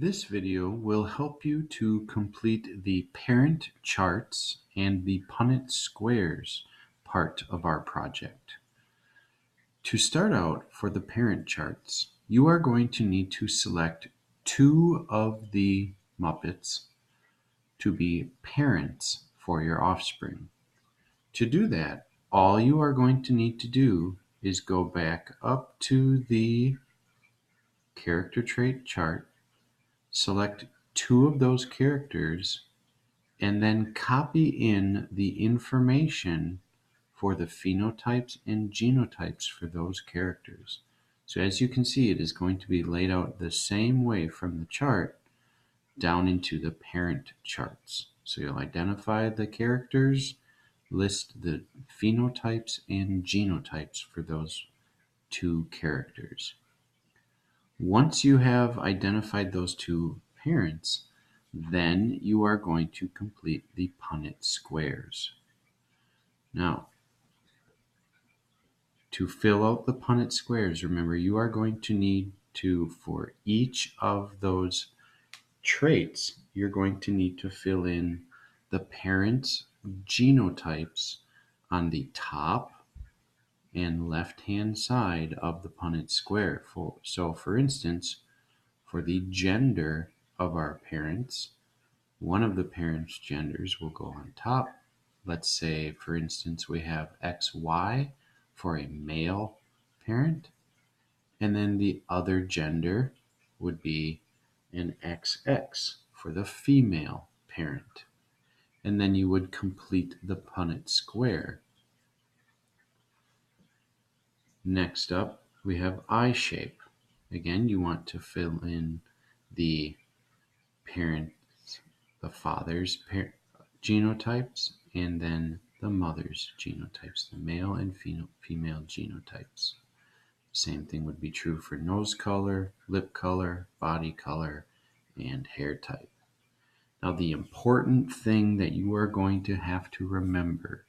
This video will help you to complete the parent charts and the Punnett Squares part of our project. To start out, for the parent charts, you are going to need to select two of the Muppets to be parents for your offspring. To do that, all you are going to need to do is go back up to the character trait chart, select two of those characters, and then copy in the information for the phenotypes and genotypes for those characters. So as you can see, it is going to be laid out the same way from the chart down into the parent charts. So you'll identify the characters, list the phenotypes and genotypes for those two characters. Once you have identified those two parents, then you are going to complete the Punnett Squares. Now, to fill out the Punnett Squares, remember you are going to need to, for each of those traits, you're going to need to fill in the parents' genotypes on the top and left-hand side of the Punnett Square. So for instance, for the gender of our parents, one of the parents' genders will go on top. Let's say, for instance, we have XY for a male parent, and then the other gender would be an XX for the female parent. And then you would complete the Punnett Square. Next up, we have eye shape. Again, you want to fill in the parents, the father's genotypes, and then the mother's genotypes, the male and female genotypes. Same thing would be true for nose color, lip color, body color, and hair type. Now, the important thing that you are going to have to remember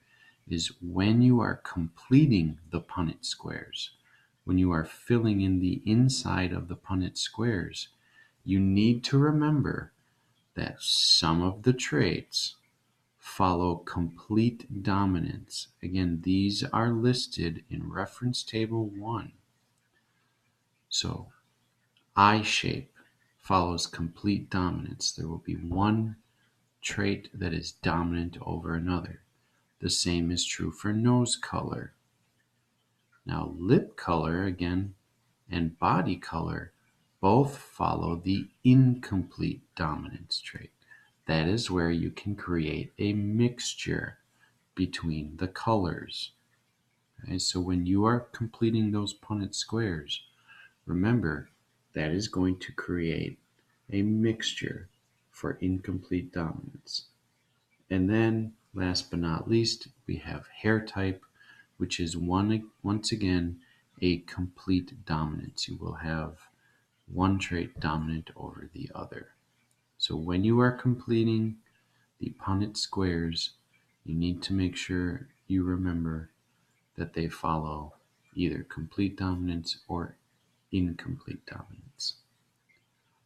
is when you are completing the Punnett Squares, when you are filling in the inside of the Punnett Squares, you need to remember that some of the traits follow complete dominance. Again, these are listed in reference table 1. So, eye shape follows complete dominance. There will be one trait that is dominant over another. The same is true for nose color. Now, lip color, again, and body color both follow the incomplete dominance trait. That is where you can create a mixture between the colors. Okay, so when you are completing those Punnett Squares, remember that is going to create a mixture for incomplete dominance. And then, last but not least, we have hair type, which is once again a complete dominance. You will have one trait dominant over the other. So when you are completing the Punnett Squares, you need to make sure you remember that they follow either complete dominance or incomplete dominance.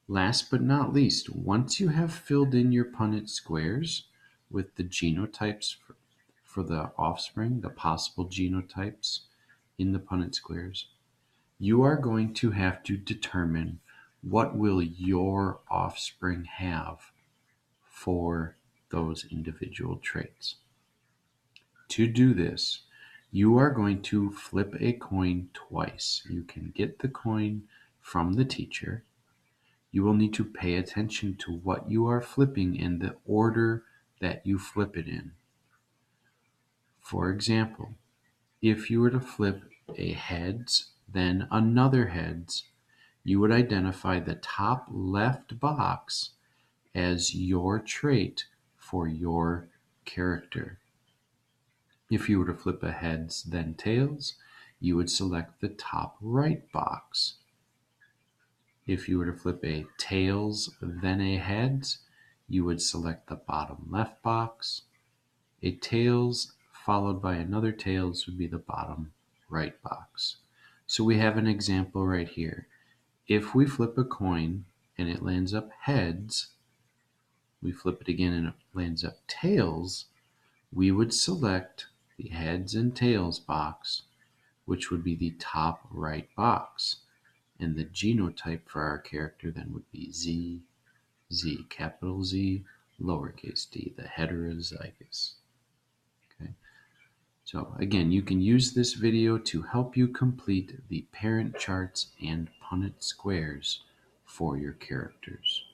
Last but not least, once you have filled in your Punnett Squares with the genotypes for the offspring, the possible genotypes in the Punnett Squares, you are going to have to determine what will your offspring have for those individual traits. To do this, you are going to flip a coin twice. You can get the coin from the teacher. You will need to pay attention to what you are flipping and the order that you flip it in. For example, if you were to flip a heads, then another heads, you would identify the top left box as your trait for your character. If you were to flip a heads, then tails, you would select the top right box. If you were to flip a tails, then a heads, you would select the bottom left box. A tails followed by another tails would be the bottom right box. So we have an example right here. If we flip a coin and it lands up heads, we flip it again and it lands up tails, we would select the heads and tails box, which would be the top right box. And the genotype for our character then would be Z, Z, capital Z, lowercase d, the heterozygous. Okay. So again, you can use this video to help you complete the parent charts and Punnett squares for your characters.